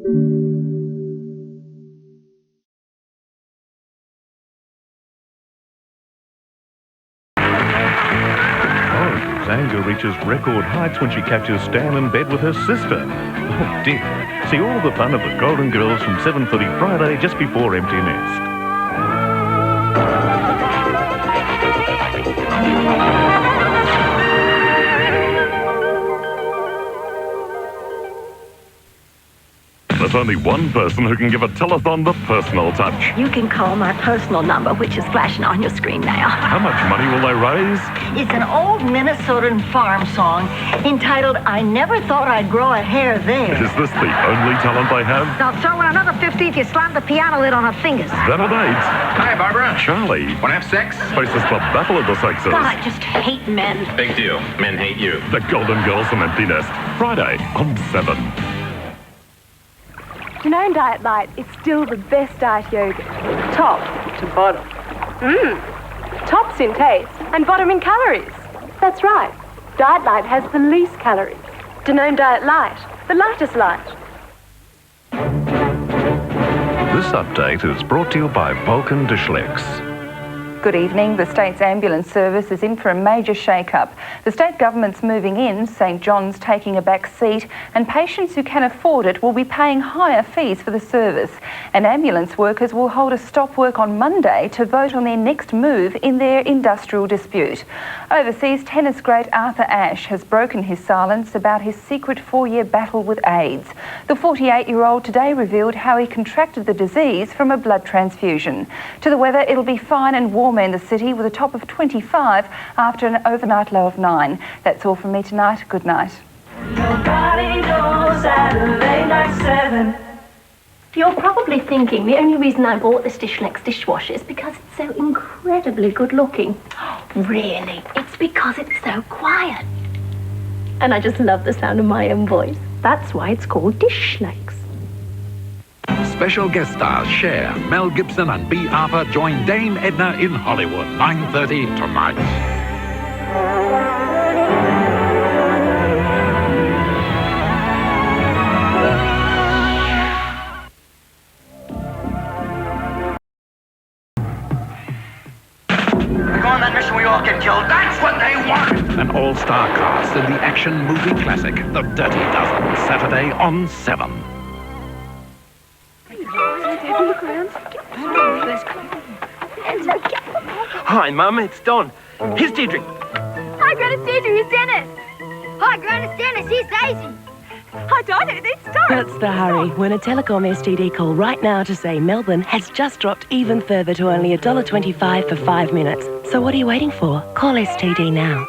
Angel reaches record heights when she catches Stan in bed with her sister. Oh dear. See all the fun of the Golden Girls from 7:30 Friday just before Empty Nest. There's only one person who can give a telethon the personal touch. You can call my personal number, which is flashing on your screen now. How much money will they raise? It's an old Minnesotan farm song entitled I Never Thought I'd Grow a Hair There. Is this the only talent they have? Now throw in another 50 if you slam the piano lid on her fingers. That an eight. Hi, Barbara. Charlie. Want to have sex? Faces the battle of the sexes. God, I just hate men. Big deal. Men hate you. The Golden Girls from Empty Nest. Friday on 7. Danone Diet Light is still the best diet yogurt. Top to bottom. Tops in taste and bottom in calories. That's right. Diet Light has the least calories. Danone Diet Light, the lightest light. This update is brought to you by Vulcan Dishlex. Good evening. The state's ambulance service is in for a major shake-up. The state government's moving in, St John's taking a back seat, and patients who can afford it will be paying higher fees for the service. And ambulance workers will hold a stop work on Monday to vote on their next move in their industrial dispute. Overseas, tennis great Arthur Ashe has broken his silence about his secret 4-year battle with AIDS. The 48-year-old today revealed how he contracted the disease from a blood transfusion. To the weather, it'll be fine and warm in the city with a top of 25 after an overnight low of 9. That's all from me tonight. Good night. Nobody knows Adelaide like 7. You're probably thinking the only reason I bought this Dishlex dishwasher is because it's so incredibly good looking. Really? It's because it's so quiet. And I just love the sound of my own voice. That's why it's called Dishlex. Special guest stars Cher, Mel Gibson and B. Arthur join Dame Edna in Hollywood, 9:30 tonight. We go on that mission, we all get killed. That's what they want! An all-star cast in the action movie classic, The Dirty Dozen, Saturday on 7. Hi, Mum, it's Don. Here's Deirdre. Hi, Granny Deirdre, here's Dennis. Hi, Granny Dennis, here's Daisy. Hi, Don, it's Don. That's the hurry. When a Telecom STD call right now to say Melbourne has just dropped even further to only $1.25 for 5 minutes. So what are you waiting for? Call STD now.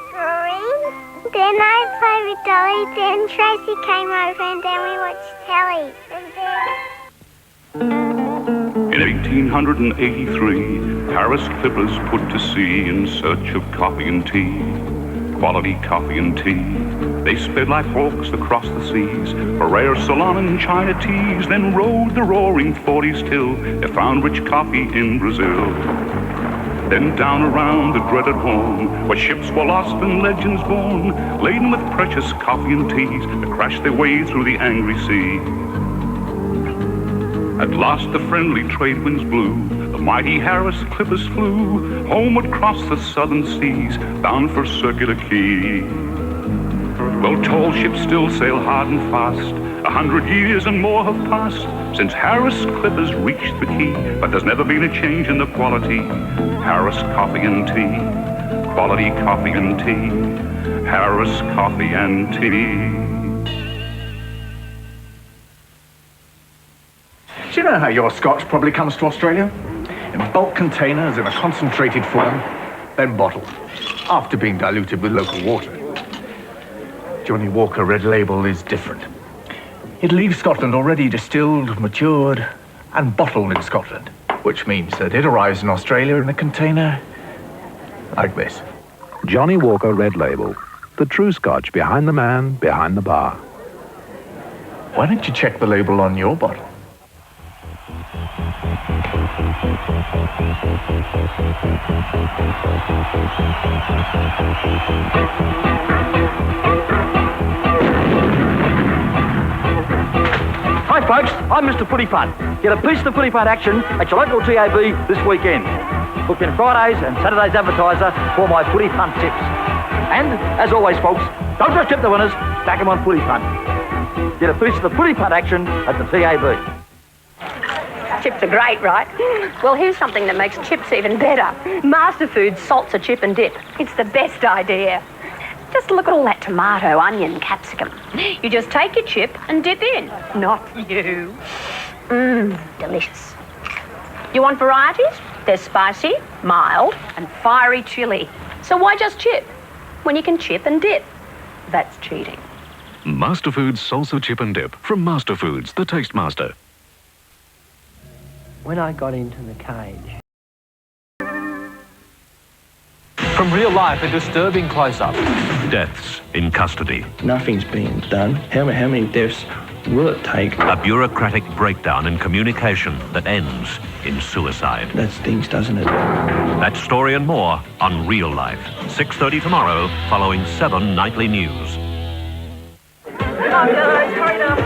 Then I played with Dolly, then Tracy came over and then we watched telly. In 1883, Paris clippers put to sea in search of coffee and tea, quality coffee and tea. They sped like hawks across the seas for rare Ceylon and China teas, then rode the roaring 40s till they found rich coffee in Brazil. Then down around the dreaded Horn, where ships were lost and legends born, laden with precious coffee and teas that crashed their way through the angry sea. At last the friendly trade winds blew, the mighty Harris clippers flew, homeward across the southern seas, bound for Circular Quay. Well, tall ships still sail hard and fast, 100 years and more have passed since Harris clippers reached the quay, but there's never been a change in the quality. Harris coffee and tea, quality coffee and tea, Harris coffee and tea. Do you know how your scotch probably comes to Australia? In bulk containers in a concentrated form, then bottled, after being diluted with local water. Johnny Walker Red Label is different. It leaves Scotland already distilled, matured, and bottled in Scotland, which means that it arrives in Australia in a container like this. Johnny Walker Red Label, the true scotch behind the man, behind the bar. Why don't you check the label on your bottle? Hi folks, I'm Mr. Footypunt. Get a piece of the Footypunt action at your local TAB this weekend. Book in Fridays and Saturdays advertiser for my Footypunt tips. And, as always folks, don't just tip the winners, back them on Footypunt. Get a piece of the Footypunt action at the TAB. Chips are great, right? Well, here's something that makes chips even better. Masterfoods salts a chip and dip. It's the best idea. Just look at all that tomato, onion, capsicum. You just take your chip and dip in. Not you. Delicious. You want varieties? They're spicy, mild, and fiery chili. So why just chip when you can chip and dip? That's cheating. Masterfoods salsa chip and dip from Masterfoods, the Taste Master. When I got into the cage. From real life, a disturbing close-up. Deaths in custody. Nothing's been done. How many deaths will it take? A bureaucratic breakdown in communication that ends in suicide. That stinks, doesn't it? That story and more on Real Life. 6:30 tomorrow, following 7 nightly news. Come on, guys, hurry up.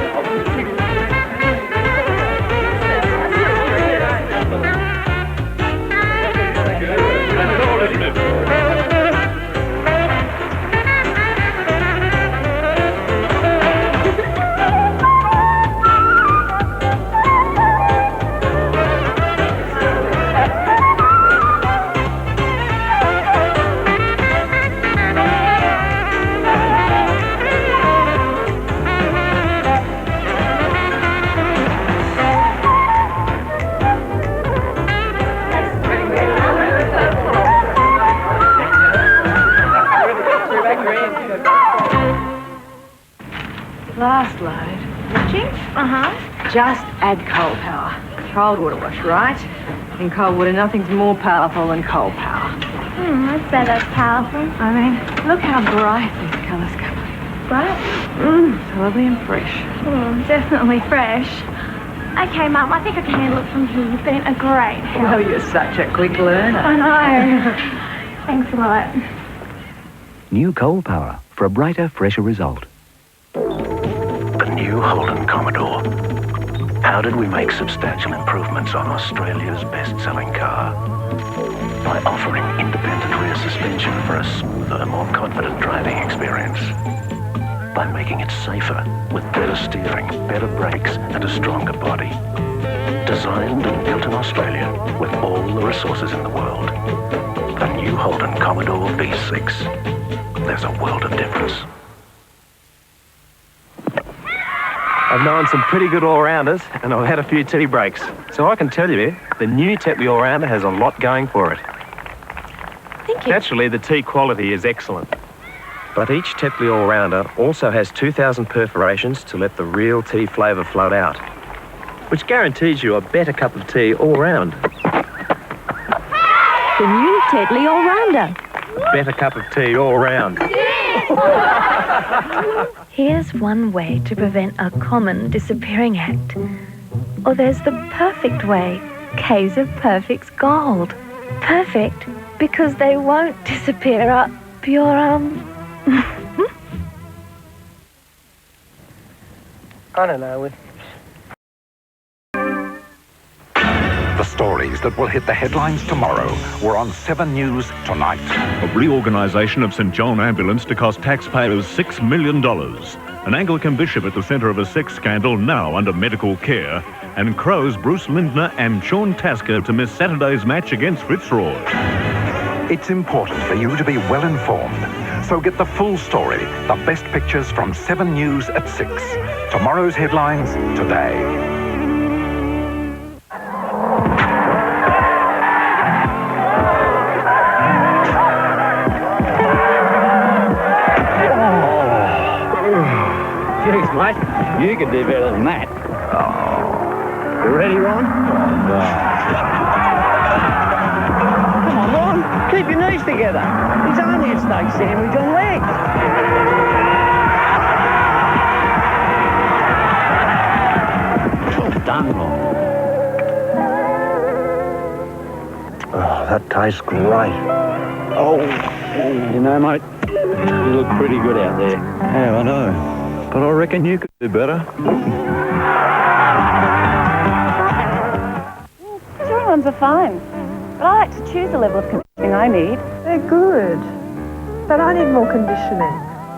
Last load. Watching? Just add coal power. Cold water wash, right? In cold water, nothing's more powerful than coal power. I'd say that's powerful. I mean, look how bright these colours come out. Right? So lovely and fresh. Definitely fresh. Okay, Mum, I think I can handle it from here. You've been a great help. Well, you're such a quick learner. I know. Thanks a lot. New coal power for a brighter, fresher result. The new Holden Commodore. How did we make substantial improvements on Australia's best-selling car? By offering independent rear suspension for a smoother, more confident driving experience. By making it safer with better steering, better brakes, and a stronger body. Designed and built in Australia with all the resources in the world. The new Holden Commodore V6. There's a world of difference. I've known some pretty good all-rounders, and I've had a few tea breaks. So I can tell you, the new Tetley all-rounder has a lot going for it. Thank you. Naturally, the tea quality is excellent. But each Tetley all-rounder also has 2,000 perforations to let the real tea flavour float out, which guarantees you a better cup of tea all round. The new Tetley All-Rounder. A better cup of tea all round. Here's one way to prevent a common disappearing act. Or there's the perfect way. K's of Perfect's Gold. Perfect because they won't disappear up your, I don't know. The stories that will hit the headlines tomorrow were on 7 News tonight. A reorganisation of St John Ambulance to cost taxpayers $6 million. An Anglican bishop at the centre of a sex scandal now under medical care. And Crow's Bruce Lindner and Sean Tasker to miss Saturday's match against Fitzroy. It's important for you to be well informed. So get the full story, the best pictures from 7 News at 6. Tomorrow's headlines today. Jeez, mate, you can do better than that. You ready, Ron? Come on, Ron. Keep your knees together. He's only a steak sandwich on legs. Well done, Ron. Oh, that tastes great. Oh, you know, mate, you look pretty good out there. Yeah, I know. But I reckon you could do better. ones are fine. But I like to choose the level of conditioning I need. They're good. But I need more conditioning.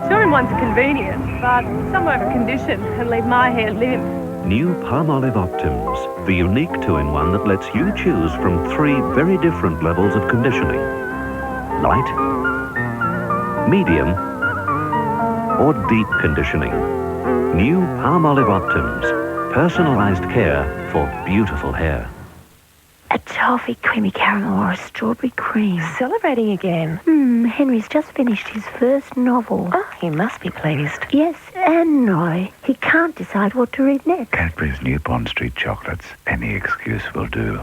Sure, one's a convenience, but some over-condition and leave my hair limp. New Palmolive Optims, the unique 2-in-1 that lets you choose from 3 very different levels of conditioning. Light, medium, or deep conditioning. New Palmolive Optims, personalised care for beautiful hair. A toffee creamy caramel or a strawberry cream. Celebrating again. Henry's just finished his first novel. Oh, he must be pleased. Yes, and no. He can't decide what to read next. Cadbury's new Bond Street chocolates. Any excuse will do.